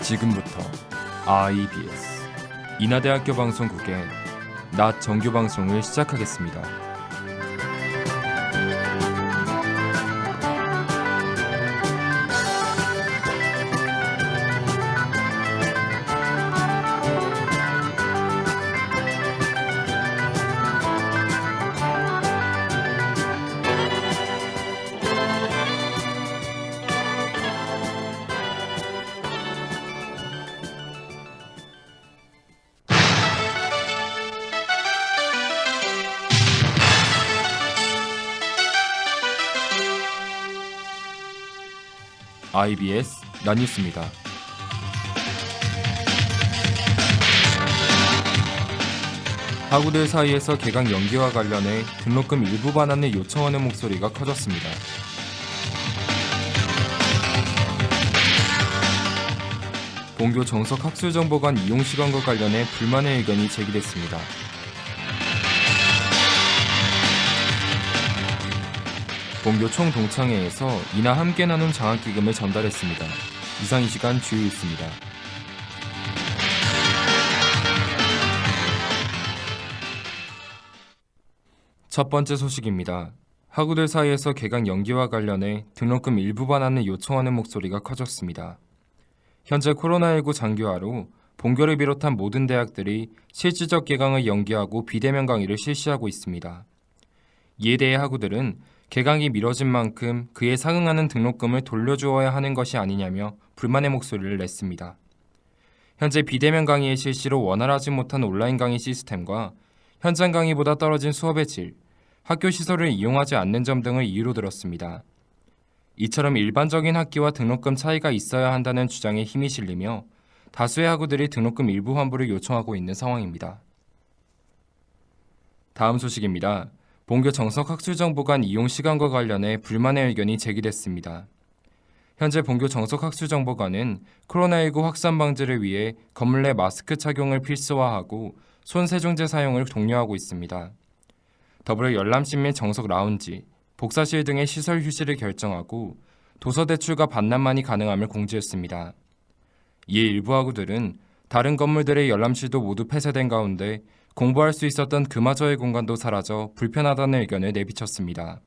지금부터 IBS 인하대학교 방송국의 낮 정규 방송을 시작하겠습니다. IBS 낮뉴스입니다. 학우들 사이에서 개강 연기와 관련해 등록금 일부 반환을 요청하는 목소리가 커졌습니다. 본교 정석학술정보관 이용 시간과 관련해 불만의 의견이 제기됐습니다. 본교 총동창회에서 이나 함께 나눔 장학기금을 전달했습니다. 이상 이 시간 주요 있습니다. 첫 번째 소식입니다. 학우들 사이에서 개강 연기와 관련해 등록금 일부 반환을 요청하는 목소리가 커졌습니다. 현재 코로나19 장기화로 본교를 비롯한 모든 대학들이 실질적 개강을 연기하고 비대면 강의를 실시하고 있습니다. 이에 대해 학우들은 개강이 미뤄진 만큼 그에 상응하는 등록금을 돌려주어야 하는 것이 아니냐며 불만의 목소리를 냈습니다. 현재 비대면 강의의 실시로 원활하지 못한 온라인 강의 시스템과 현장 강의보다 떨어진 수업의 질, 학교 시설을 이용하지 않는 점 등을 이유로 들었습니다. 이처럼 일반적인 학기와 등록금 차이가 있어야 한다는 주장에 힘이 실리며 다수의 학우들이 등록금 일부 환불을 요청하고 있는 상황입니다. 다음 소식입니다. 본교 정석학술정보관 이용 시간과 관련해 불만의 의견이 제기됐습니다. 현재 본교 정석학술정보관은 코로나19 확산 방지를 위해 건물 내 마스크 착용을 필수화하고 손 세정제 사용을 독려하고 있습니다. 더불어 열람실 및 정석 라운지, 복사실 등의 시설 휴실을 결정하고 도서 대출과 반납만이 가능함을 공지했습니다. 이에 일부 학우들은 다른 건물들의 열람실도 모두 폐쇄된 가운데 공부할 수 있었던 그마저의 공간도 사라져 불편하다는 의견을 내비쳤습니다.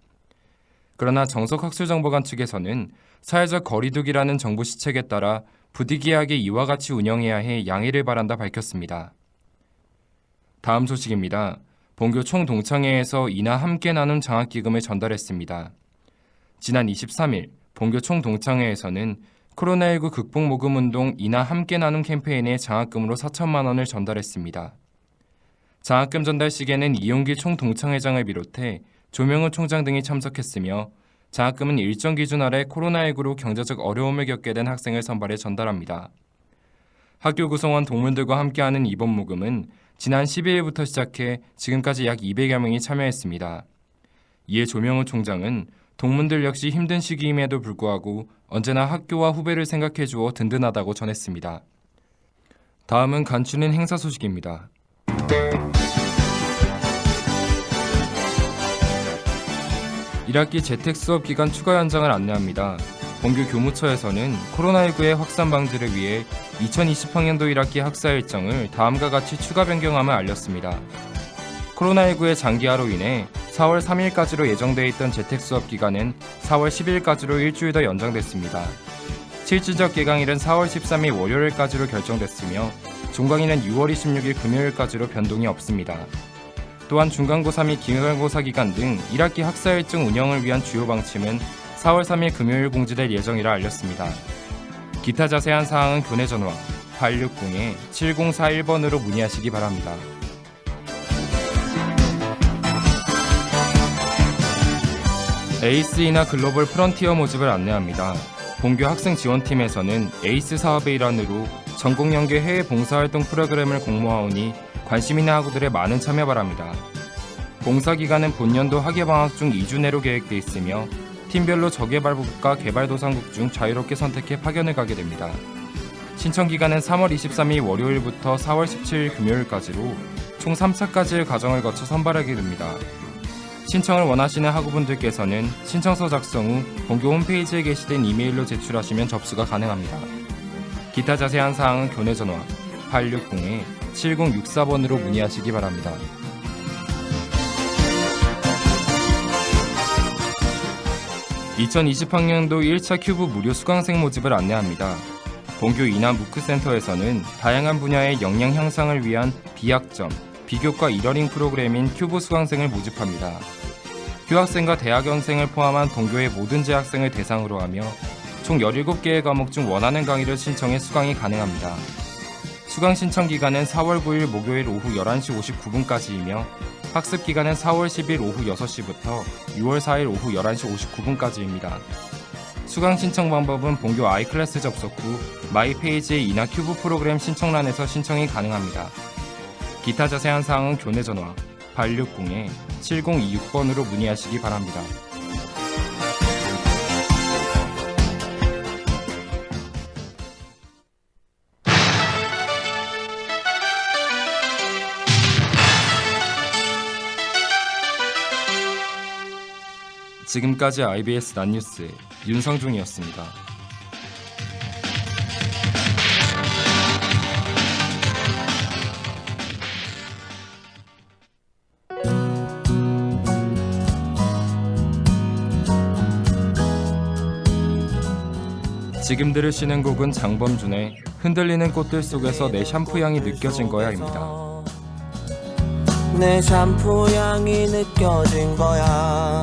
그러나 정석학술정보관 측에서는 사회적 거리두기라는 정부 시책에 따라 부득이하게 이와 같이 운영해야 해 양해를 바란다 밝혔습니다. 다음 소식입니다. 본교 총동창회에서 이나 함께 나눔 장학기금을 전달했습니다. 지난 23일 본교 총동창회에서는 코로나19 극복 모금운동 이나 함께 나눔 캠페인에 장학금으로 4천만 원을 전달했습니다. 장학금 전달식에는 이용길 총동창회장을 비롯해 조명훈 총장 등이 참석했으며 장학금은 일정 기준 아래 코로나19로 경제적 어려움을 겪게 된 학생을 선발해 전달합니다. 학교 구성원 동문들과 함께하는 이번 모금은 지난 12일부터 시작해 지금까지 약 200여 명이 참여했습니다. 이에 조명훈 총장은 동문들 역시 힘든 시기임에도 불구하고 언제나 학교와 후배를 생각해 주어 든든하다고 전했습니다. 다음은 간추린 행사 소식입니다. 1학기 재택수업 기간 추가 연장을 안내합니다. 본교 교무처에서는 코로나19의 확산 방지를 위해 2020학년도 1학기 학사 일정을 다음과 같이 추가 변경함을 알렸습니다. 코로나19의 장기화로 인해 4월 3일까지로 예정되어 있던 재택수업 기간은 4월 10일까지로 일주일 더 연장됐습니다. 실질적 개강일은 4월 13일 월요일까지로 결정됐으며 종강일은 6월 26일 금요일까지로 변동이 없습니다. 또한 중간고사 및 기말고사 기간 등 1학기 학사 일정 운영을 위한 주요 방침은 4월 3일 금요일 공지될 예정이라 알렸습니다. 기타 자세한 사항은 교내 전화 860-7041번으로 문의하시기 바랍니다. 에이스이나 글로벌 프런티어 모집을 안내합니다. 본교 학생지원팀에서는 에이스 사업의 일환으로 전국연계 해외 봉사활동 프로그램을 공모하오니 관심 있는 학우들의 많은 참여 바랍니다. 봉사기간은 본년도 학예방학 중 2주 내로 계획돼 있으며 팀별로 저개발국과 개발도상국 중 자유롭게 선택해 파견을 가게 됩니다. 신청기간은 3월 23일 월요일부터 4월 17일 금요일까지로 총 3차까지의 과정을 거쳐 선발하게 됩니다. 신청을 원하시는 학우분들께서는 신청서 작성 후 본교 홈페이지에 게시된 이메일로 제출하시면 접수가 가능합니다. 기타 자세한 사항은 교내 전화 860-7064번으로 문의하시기 바랍니다. (2020학년도) 1차 큐브 무료 수강생 모집을 안내합니다. 본교 이남 무크센터에서는 다양한 분야의 역량 향상을 위한 비학점, 비교과 이러닝 프로그램인 큐브 수강생을 모집합니다. 휴학생과 대학원생을 포함한 본교의 모든 재학생을 대상으로 하며 총 17개의 과목 중 원하는 강의를 신청해 수강이 가능합니다. 수강 신청 기간은 4월 9일 목요일 오후 11시 59분까지이며 학습 기간은 4월 10일 오후 6시부터 6월 4일 오후 11시 59분까지입니다. 수강 신청 방법은 본교 아이클래스 접속 후 마이 페이지의 이나 큐브 프로그램 신청란에서 신청이 가능합니다. 기타 자세한 사항은 교내 전화 860-7026번으로 문의하시기 바랍니다. 지금까지 IBS 낫뉴스의 윤성중이었습니다. 지금 들으시는 곡은 장범준의 흔들리는 꽃들 속에서 내 샴푸 향이 느껴진 거야입니다. 내 샴푸 향이 느껴진 거야.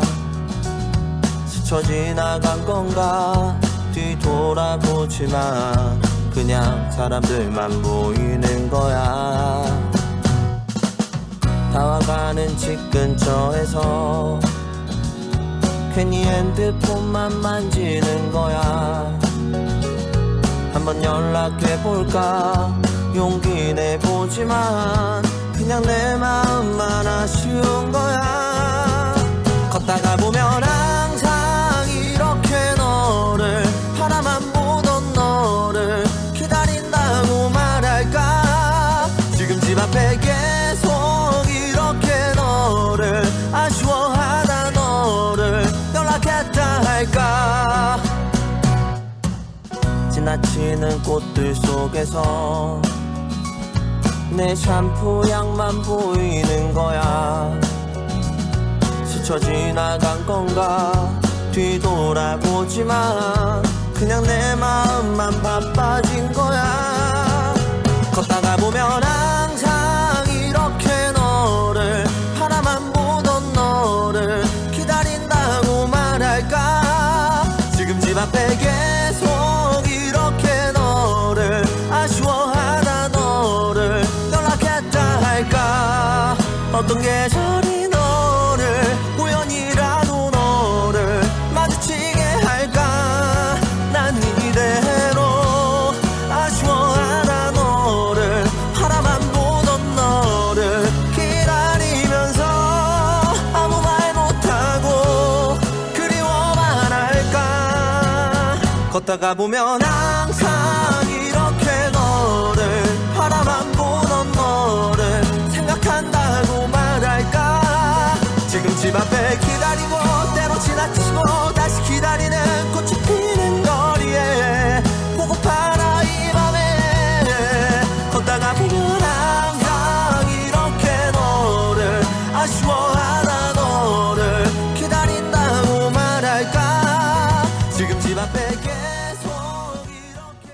스쳐 지나간 건가 뒤돌아보지만 그냥 사람들만 보이는 거야. 다와가는 집 근처에서 괜히 핸드폰만 만지는 거야. 한번 연락해볼까 용기 내보지만 그냥 내 마음만 아쉬운 거야. 걷다가 보면 항상 이렇게 너를 바라만 보던 너를 기다린다고 말할까. 지금 집 앞에 계속 이렇게 너를 아쉬워하다 너를 연락했다 할까. 지나치는 꽃들 속에서 내 샴푸 향만 보이는 거야. 스쳐 지나간 건가 뒤돌아보지만 그냥 내 마음만 바빠진 거야. 걷다가 보면 항상 이렇게 너를 바라만 보던 너를 기다린다고 말할까. 지금 집 앞에 계속 이렇게 너를 아쉬워하다 너를 연락했다 할까. 어떤 계절이 너를 우연이라도 너를 마주치게 할까. 난 이대로 아쉬워하다 너를 바라만 보던 너를 기다리면서 아무 말 못하고 그리워만 할까. 걷다가 보면 항상 이렇게 너를 바라만 보던 너를 생각한다고 말할까. 지금 집 앞에 기다리고 때로 지나치고 다시 기다리는 꽃이 피는 거리에 보고파라 이 밤에. 걷다가 보면 항상 이렇게 너를 아쉬워하다 너를 기다린다고 말할까. 지금 집 앞에 계속 이렇게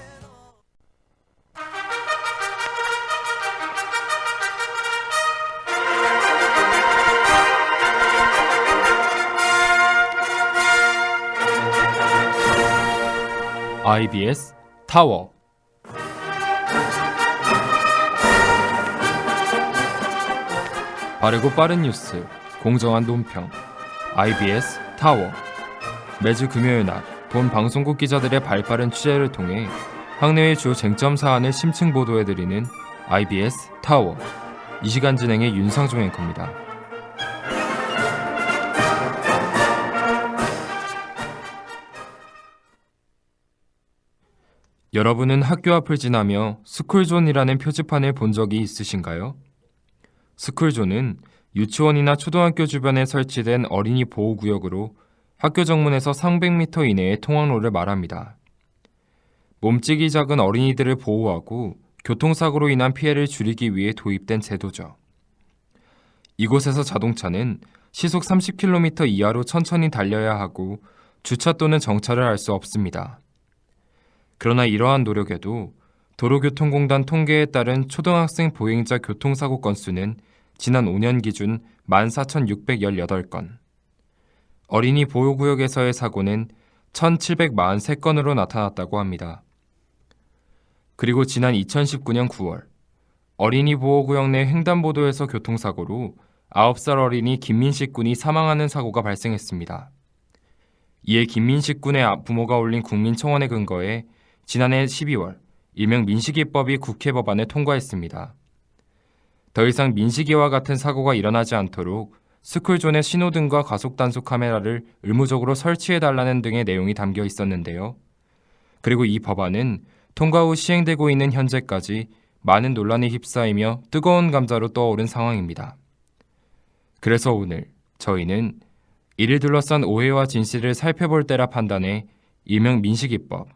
IBS 타워. 바르고 빠른 뉴스, 공정한 논평. IBS 타워. 매주 금요일 낮 본 방송국 기자들의 발빠른 취재를 통해 학내외 주요 쟁점 사안을 심층 보도해드리는 IBS 타워. 이 시간 진행의 윤상중 앵커입니다. 여러분은 학교 앞을 지나며 스쿨존이라는 표지판을 본 적이 있으신가요? 스쿨존은 유치원이나 초등학교 주변에 설치된 어린이 보호구역으로 학교 정문에서 300m 이내의 통학로를 말합니다. 몸집이 작은 어린이들을 보호하고 교통사고로 인한 피해를 줄이기 위해 도입된 제도죠. 이곳에서 자동차는 시속 30km 이하로 천천히 달려야 하고 주차 또는 정차를 할 수 없습니다. 그러나 이러한 노력에도 도로교통공단 통계에 따른 초등학생 보행자 교통사고 건수는 지난 5년 기준 14,618건, 어린이 보호구역에서의 사고는 1,743건으로 나타났다고 합니다. 그리고 지난 2019년 9월, 어린이 보호구역 내 횡단보도에서 교통사고로 9살 어린이 김민식 군이 사망하는 사고가 발생했습니다. 이에 김민식 군의 부모가 올린 국민청원에 근거해 지난해 12월 일명 민식이법이 국회 법안을 통과했습니다. 더 이상 민식이와 같은 사고가 일어나지 않도록 스쿨존에 신호등과 가속단속 카메라를 의무적으로 설치해달라는 등의 내용이 담겨 있었는데요. 그리고 이 법안은 통과 후 시행되고 있는 현재까지 많은 논란에 휩싸이며 뜨거운 감자로 떠오른 상황입니다. 그래서 오늘 저희는 이를 둘러싼 오해와 진실을 살펴볼 때라 판단해 일명 민식이법,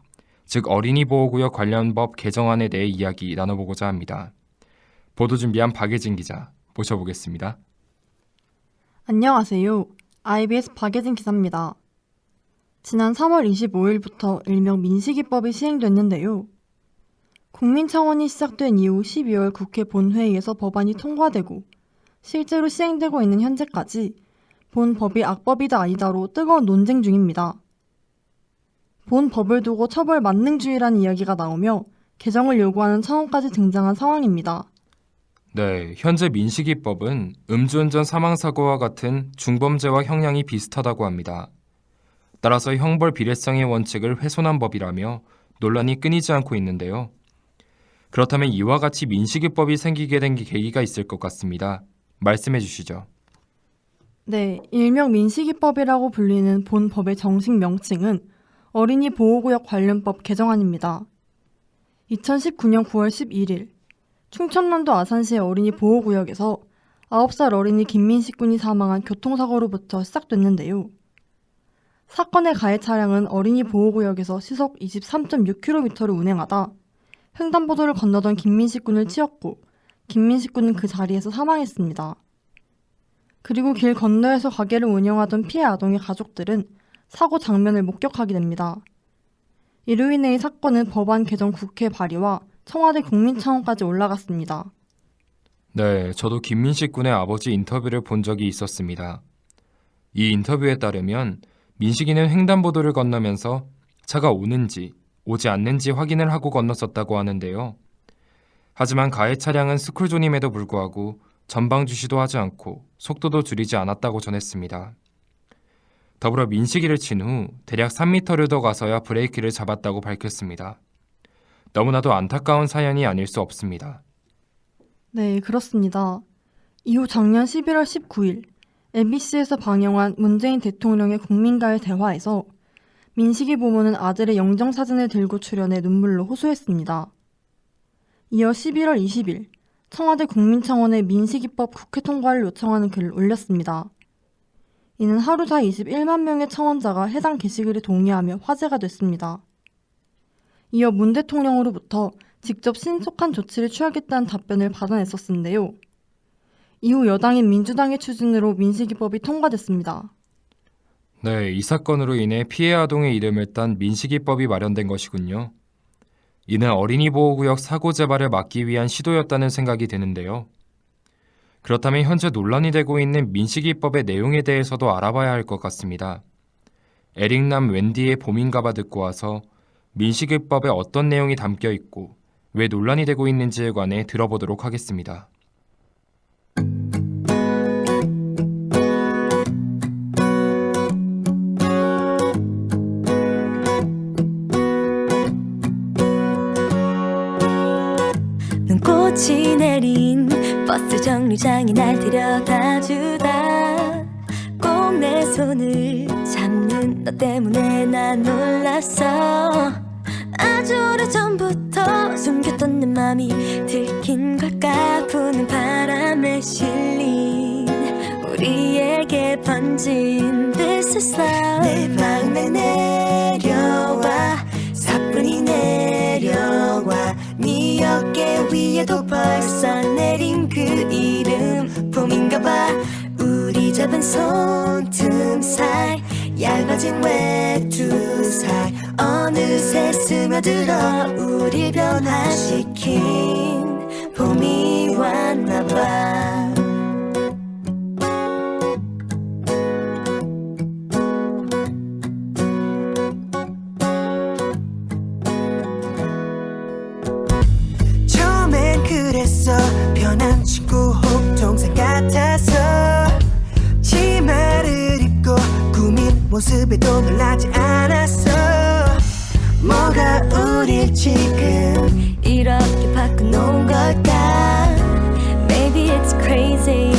즉 어린이 보호구역 관련 법 개정안에 대해 이야기 나눠보고자 합니다. 보도 준비한 박예진 기자 모셔보겠습니다. 안녕하세요. IBS 박예진 기자입니다. 지난 3월 25일부터 일명 민식이법이 시행됐는데요. 국민청원이 시작된 이후 12월 국회 본회의에서 법안이 통과되고 실제로 시행되고 있는 현재까지 본 법이 악법이다 아니다로 뜨거운 논쟁 중입니다. 본 법을 두고 처벌 만능주의라는 이야기가 나오며 개정을 요구하는 청원까지 등장한 상황입니다. 네, 현재 민식이법은 음주운전 사망사고와 같은 중범죄와 형량이 비슷하다고 합니다. 따라서 형벌 비례성의 원칙을 훼손한 법이라며 논란이 끊이지 않고 있는데요. 그렇다면 이와 같이 민식이법이 생기게 된 계기가 있을 것 같습니다. 말씀해 주시죠. 네, 일명 민식이법이라고 불리는 본 법의 정식 명칭은 어린이 보호구역 관련법 개정안입니다. 2019년 9월 11일 충청남도 아산시의 어린이 보호구역에서 9살 어린이 김민식 군이 사망한 교통사고로부터 시작됐는데요. 사건의 가해 차량은 어린이 보호구역에서 시속 23.6km를 운행하다 횡단보도를 건너던 김민식 군을 치었고 김민식 군은 그 자리에서 사망했습니다. 그리고 길 건너에서 가게를 운영하던 피해 아동의 가족들은 사고 장면을 목격하게 됩니다. 이로 인해 이 사건은 법안 개정 국회 발의와 청와대 국민청원까지 올라갔습니다. 네, 저도 김민식 군의 아버지 인터뷰를 본 적이 있었습니다. 이 인터뷰에 따르면 민식이는 횡단보도를 건너면서 차가 오는지 오지 않는지 확인을 하고 건넜었다고 하는데요. 하지만 가해 차량은 스쿨존임에도 불구하고 전방 주시도 하지 않고 속도도 줄이지 않았다고 전했습니다. 더불어 민식이를 친 후 대략 3m를 더 가서야 브레이크를 잡았다고 밝혔습니다. 너무나도 안타까운 사연이 아닐 수 없습니다. 네, 그렇습니다. 이후 작년 11월 19일 MBC에서 방영한 문재인 대통령의 국민과의 대화에서 민식이 부모는 아들의 영정사진을 들고 출연해 눈물로 호소했습니다. 이어 11월 20일 청와대 국민청원에 민식이법 국회 통과를 요청하는 글을 올렸습니다. 이는 하루 사이 21만 명의 청원자가 해당 게시글에 동의하며 화제가 됐습니다. 이어 문 대통령으로부터 직접 신속한 조치를 취하겠다는 답변을 받아냈었는데요. 이후 여당인 민주당의 추진으로 민식이법이 통과됐습니다. 네, 이 사건으로 인해 피해 아동의 이름을 딴 민식이법이 마련된 것이군요. 이는 어린이 보호구역 사고 재발을 막기 위한 시도였다는 생각이 드는데요. 그렇다면 현재 논란이 되고 있는 민식이법의 내용에 대해서도 알아봐야 할 것 같습니다. 에릭남 웬디의 봄인가봐 듣고 와서 민식이법에 어떤 내용이 담겨 있고 왜 논란이 되고 있는지에 관해 들어보도록 하겠습니다. 눈꽃이 내린 버스 정류장이 날 데려다주다 꼭 내 손을 잡는 너 때문에 난 놀랐어. 아주 오래전부터 숨겼던 내 맘이 들킨 걸까. 부는 바람에 실린 우리에게 번진 This is love. 내 마음에 내려와 사뿐히 내 어깨 위에도 벌써 내린 그 이름 봄인가봐. 우리 잡은 손등 사이 얇아진 외두 사이 어느새 스며들어 우릴 변화시킨 봄이 왔나봐. 처음엔 그랬어. 편한 친구 혹 동생 같아서 치마를 입고 꾸민 모습에도 놀라지 않았어. 뭐가 우릴 지금 이렇게 바꿔놓은 걸까? Maybe it's crazy.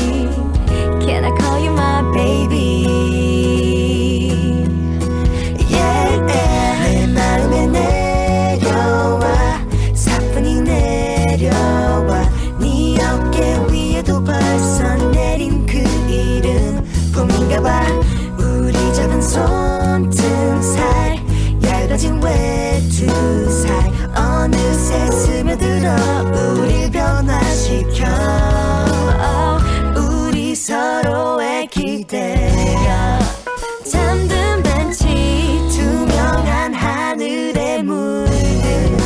Can I call you my baby? yeah. 내 마음에 내려와 사뿐히 내려와 네 어깨 위에도 벌써 내린 그 이름 봄인가봐. 우리 잡은 손등 사이 얇아진 외두 사이 어느새 스며들어 우릴 변화시켜. 우리 서로의 기대야 잠든 벤치 투명한 하늘에 물든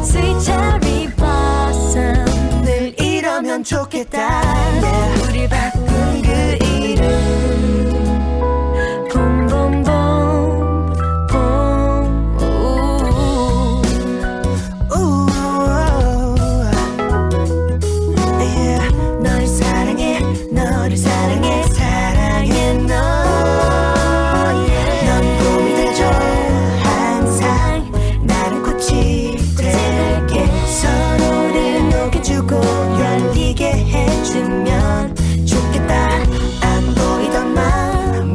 Sweet cherry blossom. 늘 이러면 좋겠다. yeah. 우리 바꾼 그 이름 봄봄봄 봄. yeah. 널 사랑해 너를 사랑해 사랑해 너. 넌 봄이 되죠. 항상 나는 꽃이 될게. 서로를 녹여주고 열리게 해주면 좋겠다. 안 보이던 마음만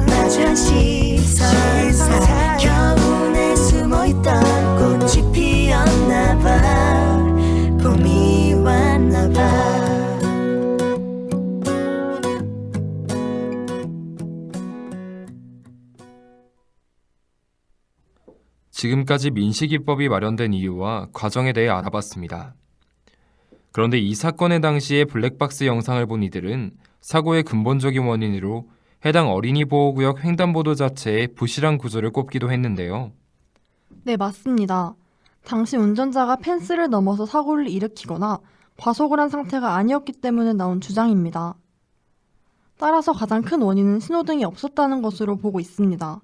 마주한 시선 사이 겨우내 숨어있던 꽃이 피었나봐. 봄이 왔나봐. 지금까지 민식이법이 마련된 이유와 과정에 대해 알아봤습니다. 그런데 이 사건의 당시의 블랙박스 영상을 본 이들은 사고의 근본적인 원인으로 해당 어린이 보호구역 횡단보도 자체의 부실한 구조를 꼽기도 했는데요. 네, 맞습니다. 당시 운전자가 펜스를 넘어서 사고를 일으키거나 과속을 한 상태가 아니었기 때문에 나온 주장입니다. 따라서 가장 큰 원인은 신호등이 없었다는 것으로 보고 있습니다.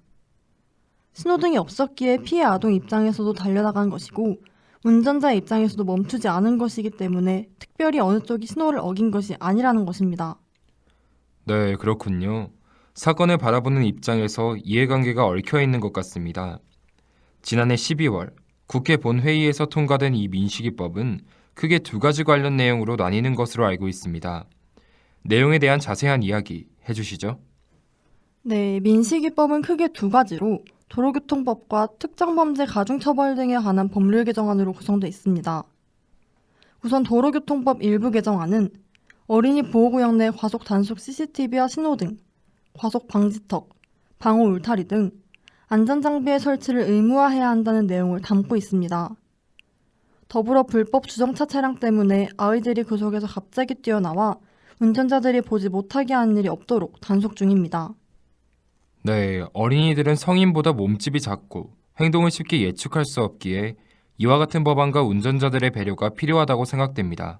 신호등이 없었기에 피해 아동 입장에서도 달려나간 것이고 운전자의 입장에서도 멈추지 않은 것이기 때문에 특별히 어느 쪽이 신호를 어긴 것이 아니라는 것입니다. 네, 그렇군요. 사건을 바라보는 입장에서 이해관계가 얽혀 있는 것 같습니다. 지난해 12월 국회 본회의에서 통과된 이 민식이법은 크게 두 가지 관련 내용으로 나뉘는 것으로 알고 있습니다. 내용에 대한 자세한 이야기 해주시죠. 네, 민식이법은 크게 두 가지로 도로교통법과 특정범죄 가중처벌 등에 관한 법률 개정안으로 구성되어 있습니다. 우선 도로교통법 일부 개정안은 어린이 보호구역 내 과속 단속 CCTV와 신호등, 과속 방지턱, 방호 울타리 등 안전장비의 설치를 의무화해야 한다는 내용을 담고 있습니다. 더불어 불법 주정차 차량 때문에 아이들이 그 속에서 갑자기 뛰어나와 운전자들이 보지 못하게 하는 일이 없도록 단속 중입니다. 네, 어린이들은 성인보다 몸집이 작고 행동을 쉽게 예측할 수 없기에 이와 같은 법안과 운전자들의 배려가 필요하다고 생각됩니다.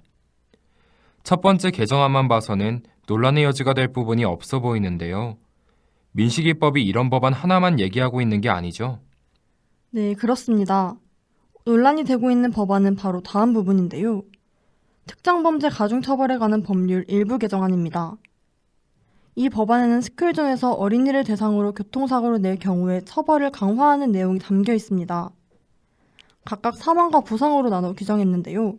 첫 번째 개정안만 봐서는 논란의 여지가 될 부분이 없어 보이는데요. 민식이법이 이런 법안 하나만 얘기하고 있는 게 아니죠? 네, 그렇습니다. 논란이 되고 있는 법안은 바로 다음 부분인데요. 특정범죄 가중처벌에 관한 법률 일부 개정안입니다. 이 법안에는 스쿨존에서 어린이를 대상으로 교통사고를 낼 경우에 처벌을 강화하는 내용이 담겨 있습니다. 각각 사망과 부상으로 나눠 규정했는데요.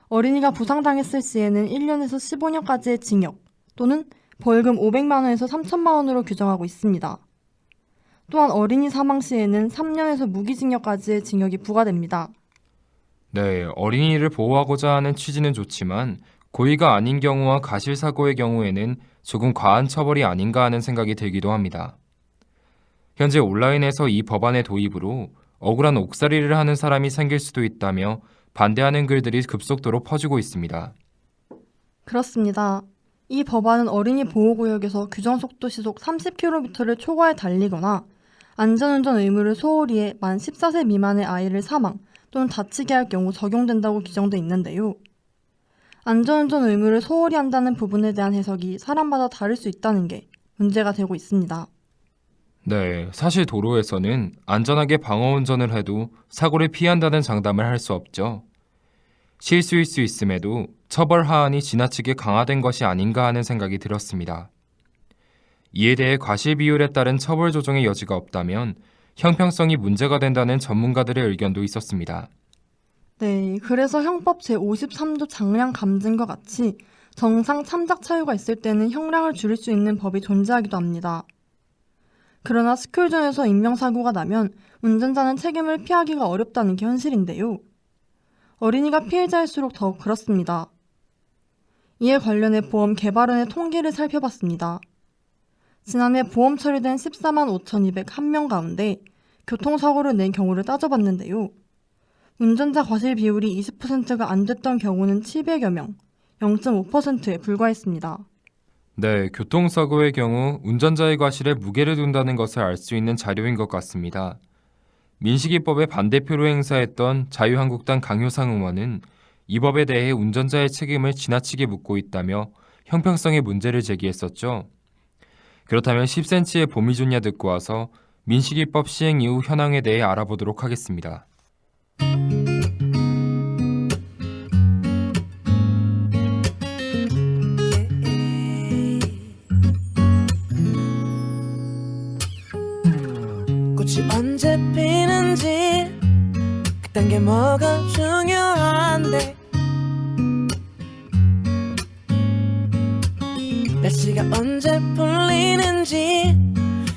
어린이가 부상당했을 시에는 1년에서 15년까지의 징역 또는 벌금 500만 원에서 3천만 원으로 규정하고 있습니다. 또한 어린이 사망 시에는 3년에서 무기징역까지의 징역이 부과됩니다. 네, 어린이를 보호하고자 하는 취지는 좋지만 고의가 아닌 경우와 가실사고의 경우에는 조금 과한 처벌이 아닌가 하는 생각이 들기도 합니다. 현재 온라인에서 이 법안의 도입으로 억울한 옥살이를 하는 사람이 생길 수도 있다며 반대하는 글들이 급속도로 퍼지고 있습니다. 그렇습니다. 이 법안은 어린이 보호구역에서 규정속도 시속 30km를 초과해 달리거나 안전운전 의무를 소홀히 해 만 14세 미만의 아이를 사망 또는 다치게 할 경우 적용된다고 규정돼 있는데요. 안전운전 의무를 소홀히 한다는 부분에 대한 해석이 사람마다 다를 수 있다는 게 문제가 되고 있습니다. 네, 사실 도로에서는 안전하게 방어운전을 해도 사고를 피한다는 장담을 할 수 없죠. 실수일 수 있음에도 처벌 하한이 지나치게 강화된 것이 아닌가 하는 생각이 들었습니다. 이에 대해 과실 비율에 따른 처벌 조정의 여지가 없다면 형평성이 문제가 된다는 전문가들의 의견도 있었습니다. 네, 그래서 형법 제53조 장량 감증과 같이 정상 참작 차유가 있을 때는 형량을 줄일 수 있는 법이 존재하기도 합니다. 그러나 스쿨존에서 인명사고가 나면 운전자는 책임을 피하기가 어렵다는 게 현실인데요. 어린이가 피해자일수록 더욱 그렇습니다. 이에 관련해 보험 개발원의 통계를 살펴봤습니다. 지난해 보험 처리된 14만 5,201명 가운데 교통사고를 낸 경우를 따져봤는데요. 운전자 과실 비율이 20%가 안 됐던 경우는 700여 명, 0.5%에 불과했습니다. 네, 교통사고의 경우 운전자의 과실에 무게를 둔다는 것을 알 수 있는 자료인 것 같습니다. 민식이법에 반대표로 행사했던 자유한국당 강효상 의원은 이 법에 대해 운전자의 책임을 지나치게 묻고 있다며 형평성의 문제를 제기했었죠. 그렇다면 10cm의 봄이 좋냐 듣고 와서 민식이법 시행 이후 현황에 대해 알아보도록 하겠습니다. 꽃이 언제 피는지 그딴 게 뭐가 중요한데 날씨가 언제 풀리는지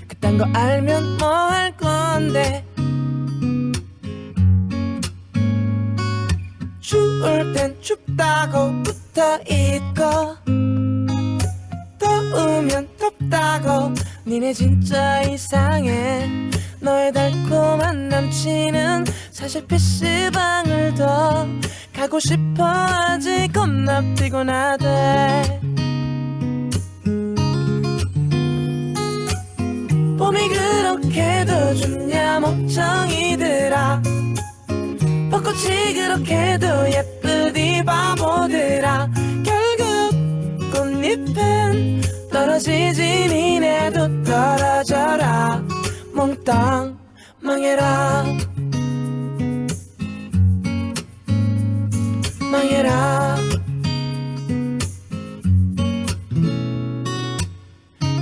그딴 거 알면 뭐 할 건데 추울 땐 춥다고 붙어있고 더우면 덥다고 니네 진짜 이상해 너의 달콤한 남친은 사실 PC방을 더 가고 싶어 하지 겁나 피곤하대 봄이 그렇게도 좋냐 멍청이들아 벚꽃이 그렇게도 예쁘디 바보들아 결국 꽃잎은 떨어지지 니네도 떨어져라 몽땅 망해라 망해라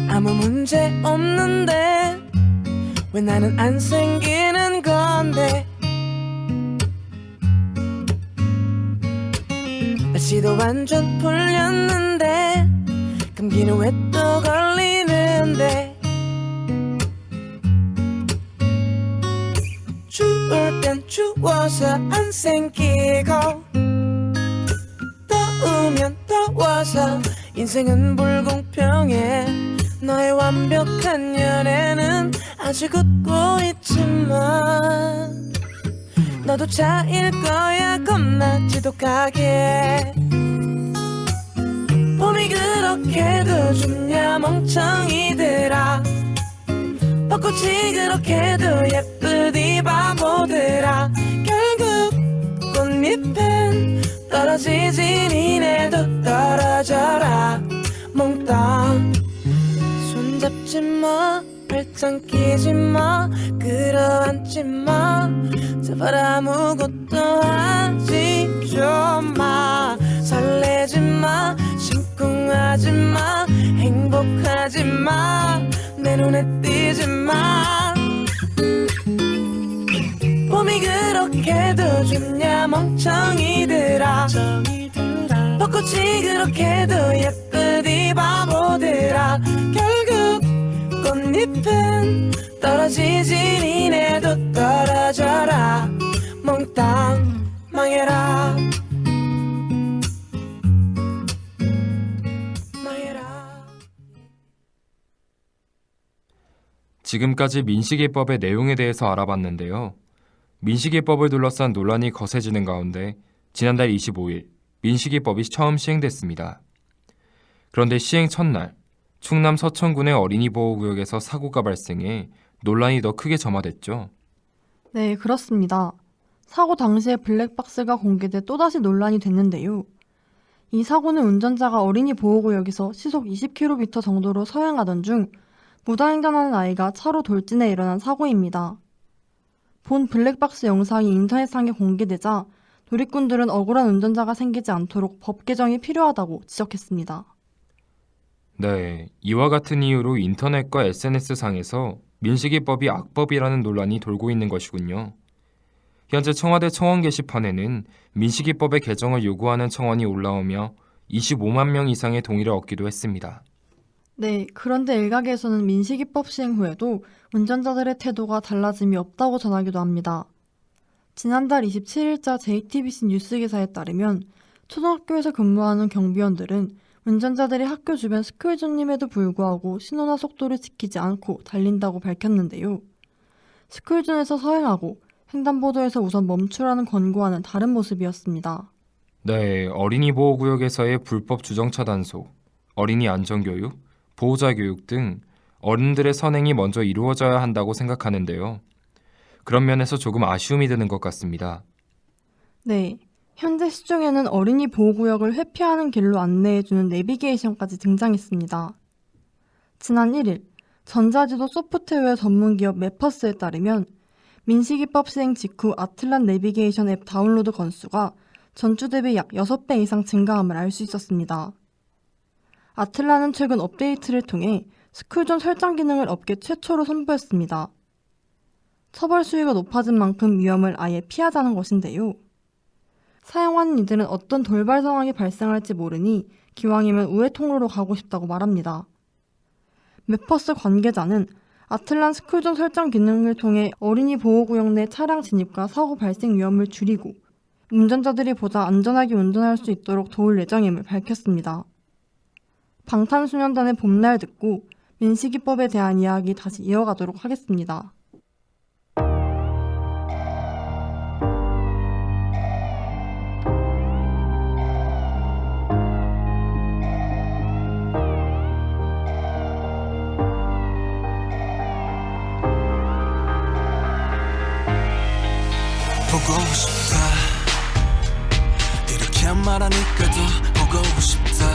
아무 문제 없는데 왜 나는 안 생기는 건데 날씨도 완전 풀렸는데 감기는 왜 또 걸리는데 추울 땐 추워서 안 생기고 더우면 더워서 인생은 불공평해 너의 완벽한 연애는 아직 웃고 있지만 너도 차일 거야 겁나 지독하게 봄이 그렇게도 좋냐 멍청이들아 벚꽃이 그렇게도 예쁘디 바보들아 결국 꽃잎은 떨어지지 니네도 떨어져라 몽땅 손잡지 마 팔짱 끼지 마 끌어안지 마 제발 아무것도 하지 좀 마 설레지 마 심쿵하지 마 행복하지 마 내 눈에 띄지 마 봄이 그렇게도 좋냐 멍청이들아 벚꽃이 그렇게도 예쁘디 바보들아 결국 꽃잎은 떨어지지 니네도 떨어져라 몽땅 망해라 망해라 지금까지 민식이법의 내용에 대해서 알아봤는데요. 민식이법을 둘러싼 논란이 거세지는 가운데 지난달 25일 민식이법이 처음 시행됐습니다. 그런데 시행 첫날 충남 서천군의 어린이 보호구역에서 사고가 발생해 논란이 더 크게 점화됐죠. 네, 그렇습니다. 사고 당시에 블랙박스가 공개돼 또다시 논란이 됐는데요. 이 사고는 운전자가 어린이 보호구역에서 시속 20km 정도로 서행하던 중 무단횡단하는 아이가 차로 돌진해 일어난 사고입니다. 본 블랙박스 영상이 인터넷상에 공개되자 누리꾼들은 억울한 운전자가 생기지 않도록 법 개정이 필요하다고 지적했습니다. 네, 이와 같은 이유로 인터넷과 SNS상에서 민식이법이 악법이라는 논란이 돌고 있는 것이군요. 현재 청와대 청원 게시판에는 민식이법의 개정을 요구하는 청원이 올라오며 25만 명 이상의 동의를 얻기도 했습니다. 네, 그런데 일각에서는 민식이법 시행 후에도 운전자들의 태도가 달라짐이 없다고 전하기도 합니다. 지난달 27일자 JTBC 뉴스 기사에 따르면 초등학교에서 근무하는 경비원들은 운전자들이 학교 주변 스쿨존임에도 불구하고 신호나 속도를 지키지 않고 달린다고 밝혔는데요. 스쿨존에서 서행하고 횡단보도에서 우선 멈추라는 권고와는 다른 모습이었습니다. 네, 어린이 보호구역에서의 불법 주정차 단속, 어린이 안전교육, 보호자 교육 등 어른들의 선행이 먼저 이루어져야 한다고 생각하는데요. 그런 면에서 조금 아쉬움이 드는 것 같습니다. 네, 현재 시중에는 어린이 보호구역을 회피하는 길로 안내해주는 내비게이션까지 등장했습니다. 지난 1일 전자지도 소프트웨어 전문기업 매퍼스에 따르면 민식이법 시행 직후 아틀란 내비게이션 앱 다운로드 건수가 전주 대비 약 6배 이상 증가함을 알 수 있었습니다. 아틀란은 최근 업데이트를 통해 스쿨존 설정 기능을 업계 최초로 선보였습니다. 처벌 수위가 높아진 만큼 위험을 아예 피하자는 것인데요. 사용하는 이들은 어떤 돌발 상황이 발생할지 모르니 기왕이면 우회 통로로 가고 싶다고 말합니다. 매퍼스 관계자는 아틀란 스쿨존 설정 기능을 통해 어린이 보호구역 내 차량 진입과 사고 발생 위험을 줄이고 운전자들이 보다 안전하게 운전할 수 있도록 도울 예정임을 밝혔습니다. 방탄소년단의 봄날 듣고 민식이법에 대한 이야기 다시 이어가도록 하겠습니다. 보고 싶다 이렇게 말하니까 더 보고 싶다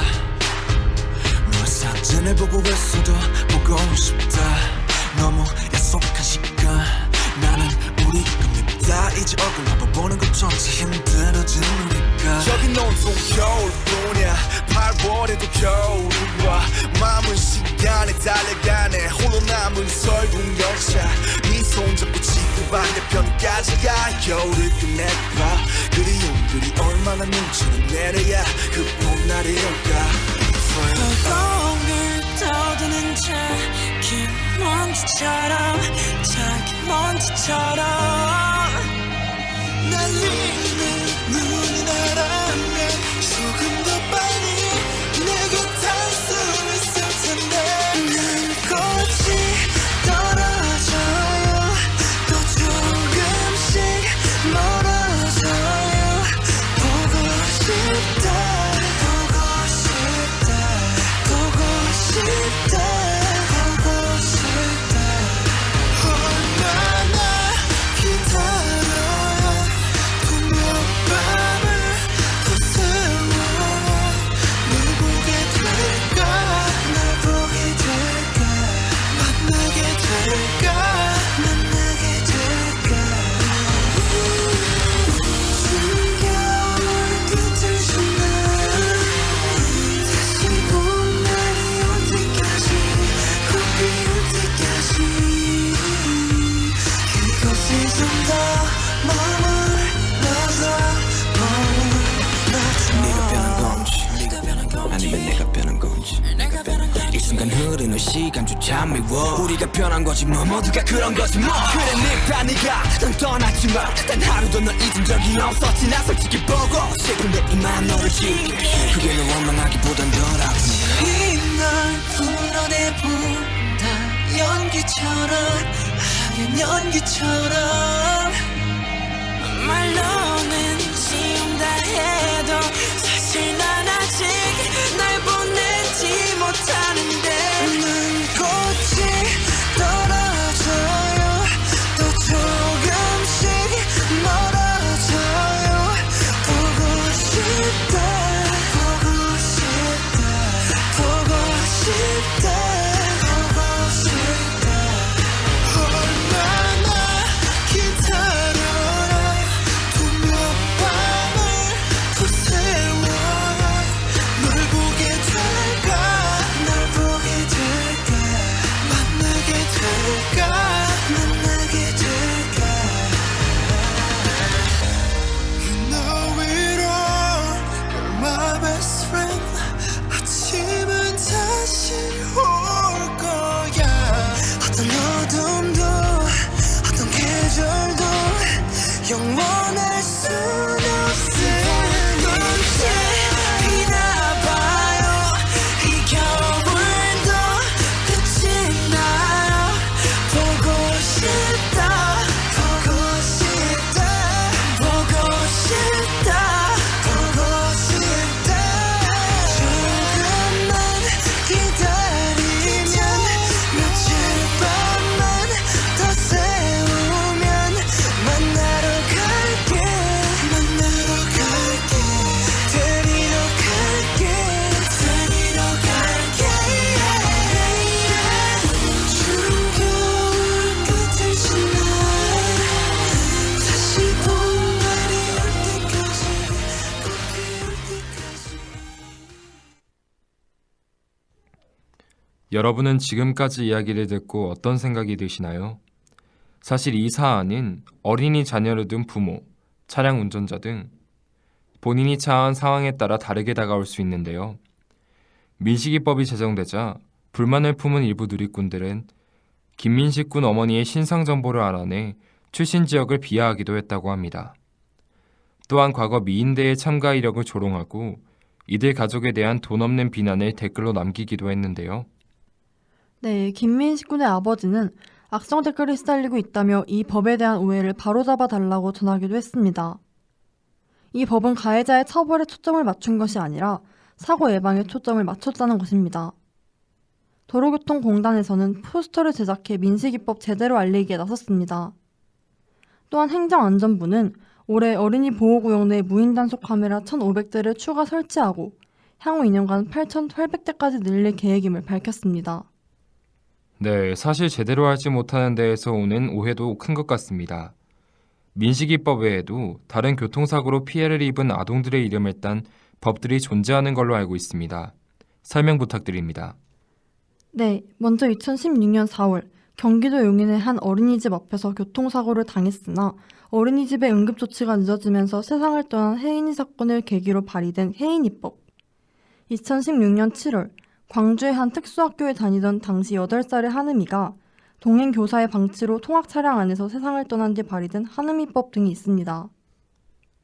너의 사진을 보고 있어도 보고 싶다 너무 약속한 시간 나는 우리 겁니다 이제 얼굴 한번 보는 것조차 힘들어진 우리가 여긴 온통 겨울뿐이야 8월에도 겨울이 와 마음은 시간에 달려가네 홀로 남은 설국 열차 네 손잡고 지구 반대편까지 가 겨울을 끝내봐 그리움들이 얼마나 눈치를 내려야 그 봄날이 올까 을 떠드는 자기 먼지처럼 날리는 눈이 나라면 조금 더 빨리 내게 닿을 수 있을 텐데 난 꽃이 떨어져요 또 조금씩 멀어져요 보고 싶다 얼마나 기다려야 분명 밤을 더 세워 널 보게 될까 날 보게 될까 만나게 될까 숨겨올 끝을 지나 다시 봄날이 올 때까지 꼭 피울 때까지 그곳에 좀 더 네가 변한 건지 아니면 내가 변한 건지 이 순간 흐르는 시간조차 미워 우리가 변한 거지 뭐 모두가 그런 거지 뭐 그래 네가 넌 떠났지만 단 하루도 널 잊은 적이 없었지 나 솔직히 보고 싶은데 이만 너를 지울게 그게 널 원망하기보단 덜 아프니까 이날 불어내본다 연기처럼 하얀 연기처럼 말로는 쉬운다 해도 사실 난 아직 날 보내지 못하는데 눈꽃이 떨어져요 또 조금씩 멀어져요 보고 싶다 보고 싶다 보고 싶다 보고 싶다 얼마나 기다려라 또 몇 밤을 더 세워라 널 보게 될까 널 보게 될까 만나게 될까 만나게 될까 너 위로 You're my best friend 아침은 다시 올 거야 어떤 어둠도 어떤 계절도 영원할 순 없을 눈치 피나봐요 이 겨울도 끝이 나요 보고 싶다 보고 싶다 보고 싶다 보고 싶다 조금만 기다리면 며칠 밤만 더 세우면 만나러 갈게 만나러 갈게 데리러 갈게 데리러 갈게 추운 겨울 끝을 지나 다시 봄날이 올 때까지 꽃 피울 때까지 여러분은 지금까지 이야기를 듣고 어떤 생각이 드시나요? 사실 이 사안은 어린이 자녀를 둔 부모, 차량 운전자 등 본인이 처한 상황에 따라 다르게 다가올 수 있는데요. 민식이법이 제정되자 불만을 품은 일부 누리꾼들은 김민식 군 어머니의 신상 정보를 알아내 출신 지역을 비하하기도 했다고 합니다. 또한 과거 미인대회 참가 이력을 조롱하고 이들 가족에 대한 돈 없는 비난을 댓글로 남기기도 했는데요. 네, 김민식 군의 아버지는 악성 댓글이 시달리고 있다며 이 법에 대한 오해를 바로잡아 달라고 전하기도 했습니다. 이 법은 가해자의 처벌에 초점을 맞춘 것이 아니라 사고 예방에 초점을 맞췄다는 것입니다. 도로교통공단에서는 포스터를 제작해 민식이법 제대로 알리기에 나섰습니다. 또한 행정안전부는 올해 어린이 보호구역 내 무인 단속 카메라 1,500대를 추가 설치하고 향후 2년간 8,800대까지 늘릴 계획임을 밝혔습니다. 네, 사실 제대로 하지 못하는 데에서 오는 오해도 큰 것 같습니다. 민식이법 외에도 다른 교통사고로 피해를 입은 아동들의 이름을 딴 법들이 존재하는 걸로 알고 있습니다. 설명 부탁드립니다. 네, 먼저 2016년 4월 경기도 용인의 한 어린이집 앞에서 교통사고를 당했으나 어린이집의 응급조치가 늦어지면서 세상을 떠난 혜인이 사건을 계기로 발의된 혜인이법. 2016년 7월 광주의 한 특수학교에 다니던 당시 8살의 한음이가 동행 교사의 방치로 통학 차량 안에서 세상을 떠난 뒤 발의된 한음이법 등이 있습니다.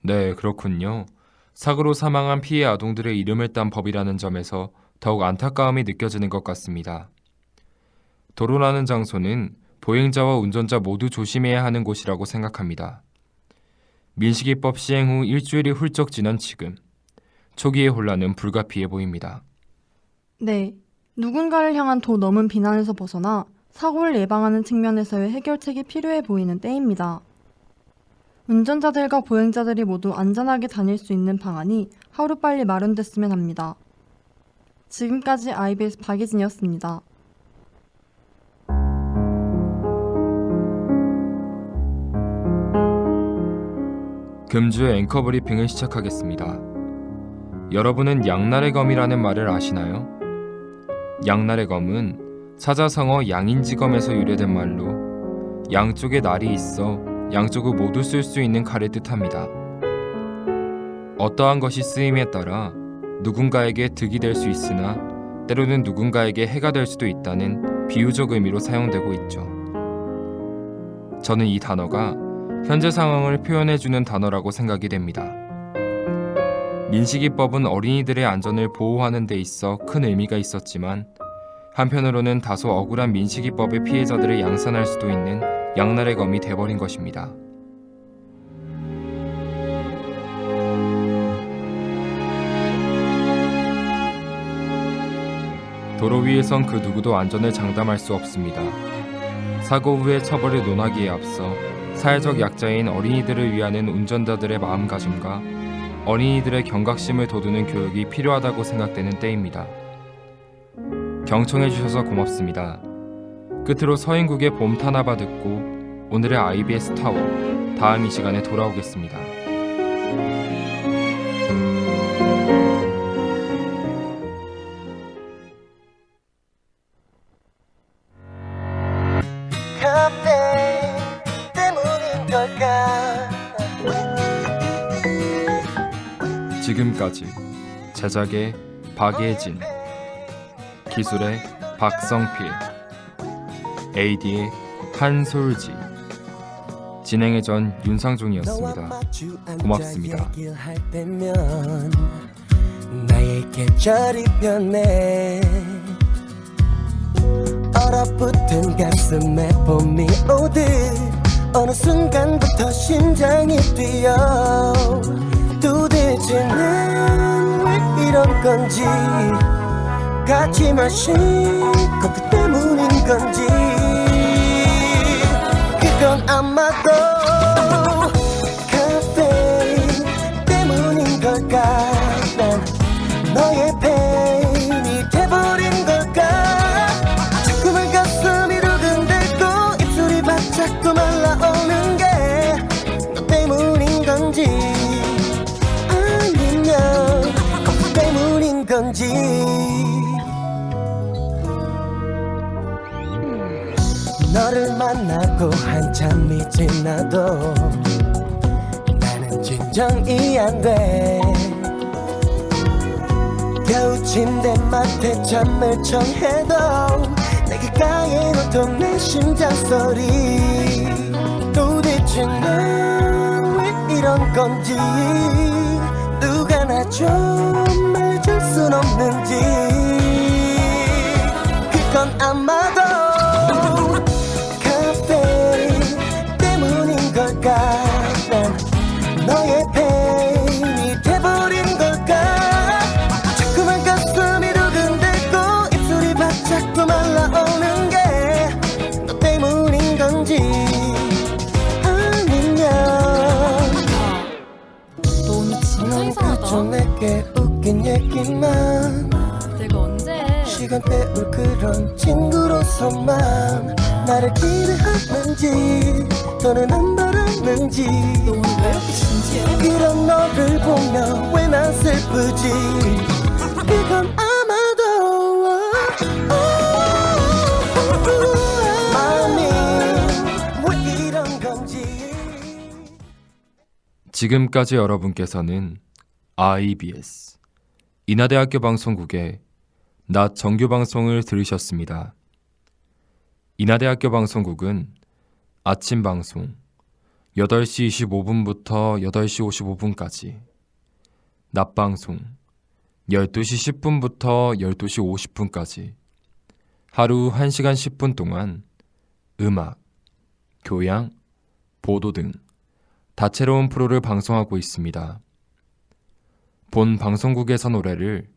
네, 그렇군요. 사고로 사망한 피해 아동들의 이름을 딴 법이라는 점에서 더욱 안타까움이 느껴지는 것 같습니다. 도로라는 장소는 보행자와 운전자 모두 조심해야 하는 곳이라고 생각합니다. 민식이법 시행 후 일주일이 훌쩍 지난 지금, 초기의 혼란은 불가피해 보입니다. 네, 누군가를 향한 도 넘은 비난에서 벗어나 사고를 예방하는 측면에서의 해결책이 필요해 보이는 때입니다. 운전자들과 보행자들이 모두 안전하게 다닐 수 있는 방안이 하루빨리 마련됐으면 합니다. 지금까지 IBS 박예진이었습니다. 금주의 앵커 브리핑을 시작하겠습니다. 여러분은 양날의 검이라는 말을 아시나요? 양날의 검은 사자성어 양인지검에서 유래된 말로 양쪽에 날이 있어 양쪽을 모두 쓸 수 있는 칼을 뜻합니다. 어떠한 것이 쓰임에 따라 누군가에게 득이 될 수 있으나 때로는 누군가에게 해가 될 수도 있다는 비유적 의미로 사용되고 있죠. 저는 이 단어가 현재 상황을 표현해주는 단어라고 생각이 됩니다. 민식이법은 어린이들의 안전을 보호하는 데 있어 큰 의미가 있었지만 한편으로는 다소 억울한 민식이법의 피해자들을 양산할 수도 있는 양날의 검이 돼버린 것입니다. 도로 위에선 그 누구도 안전을 장담할 수 없습니다. 사고 후의 처벌을 논하기에 앞서 사회적 약자인 어린이들을 위하는 운전자들의 마음가짐과 어린이들의 경각심을 돋우는 교육이 필요하다고 생각되는 때입니다. 경청해주셔서 고맙습니다. 끝으로 서인국의 봄 타나바 듣고 오늘의 IBS 타워 다음 이 시간에 돌아오겠습니다. 카페 때문인 걸까? 지금까지 제작의 박예진, 기술의 박성필, AD의 한솔지, 진행의 전 윤상종이었습니다. 고맙습니다. 나의 계절이 변해 얼어붙은 가슴에 봄이 오듯 어느 순간부터 심장이 뛰어 도대체 난 왜 이런 건지 같이 마신 커피 때문인 건지 그건 아마도 카페인 때문인 걸까 난 너의 페인이 돼버린 걸까 자꾸만 가슴이 두근대고 입술이 바짝 말라오는 게 너 때문인 건지 아니면 커피 때문인 건지 너를 만나고 한참이 지나도 나는 진정이 안 돼 겨우 침대맡에 잠을 청해도 내 귓가에 오던 내 심장 소리 도대체 난 왜 이런 건지 누가 나 좀 말해줄 순 없는지 그건 아마도 걸까 난 너의 페인이 돼버린 걸까 자꾸만 가슴이 두근대고 입술이 바짝 말라오는 게 너 때문인 건지 아니면 너 오늘 진짜 이상하다. 좀 내게 웃긴 얘기만 내가 언제? 시간 때울 그런 친구로서만 나를 기대하는지 더는 안 바라는지 너 오늘 왜 이렇게 진지해? 이런 너를 보며 왜 난 슬프지 그건 아마도 마음이 왜 이런 건지 지금까지 여러분께서는 IBS 인하대학교 방송국의 낮 정규 방송을 들으셨습니다. 인하대학교 방송국은 아침 방송 8시 25분부터 8시 55분까지, 낮 방송 12시 10분부터 12시 50분까지 하루 1시간 10분 동안 음악, 교양, 보도 등 다채로운 프로를 방송하고 있습니다. 본 방송국에서 노래를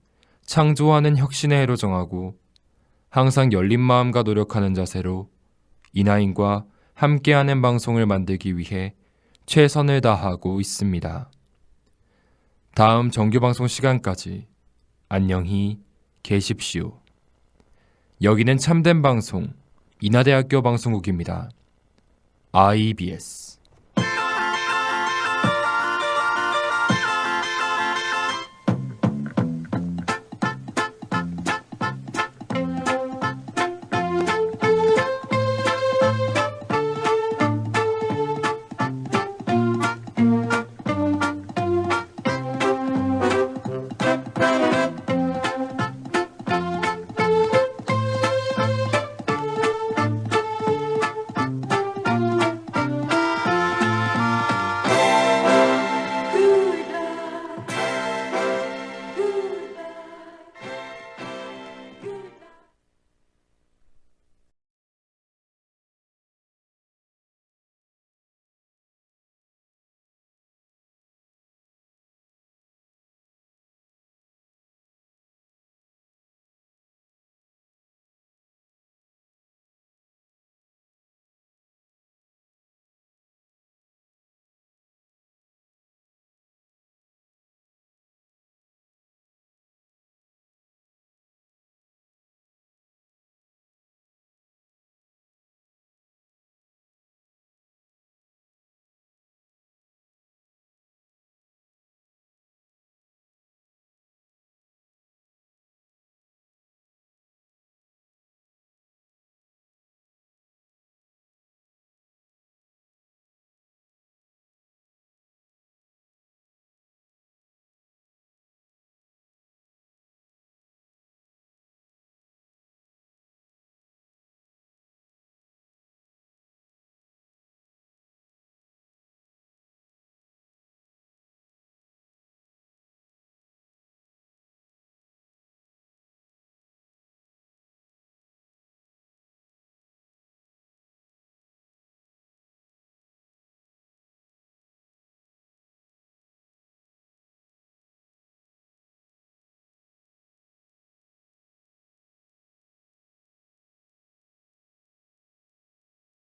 창조하는 혁신의 해로 정하고 항상 열린 마음과 노력하는 자세로 인하인과 함께하는 방송을 만들기 위해 최선을 다하고 있습니다. 다음 정규방송 시간까지 안녕히 계십시오. 여기는 참된 방송 인하대학교 방송국입니다. IBS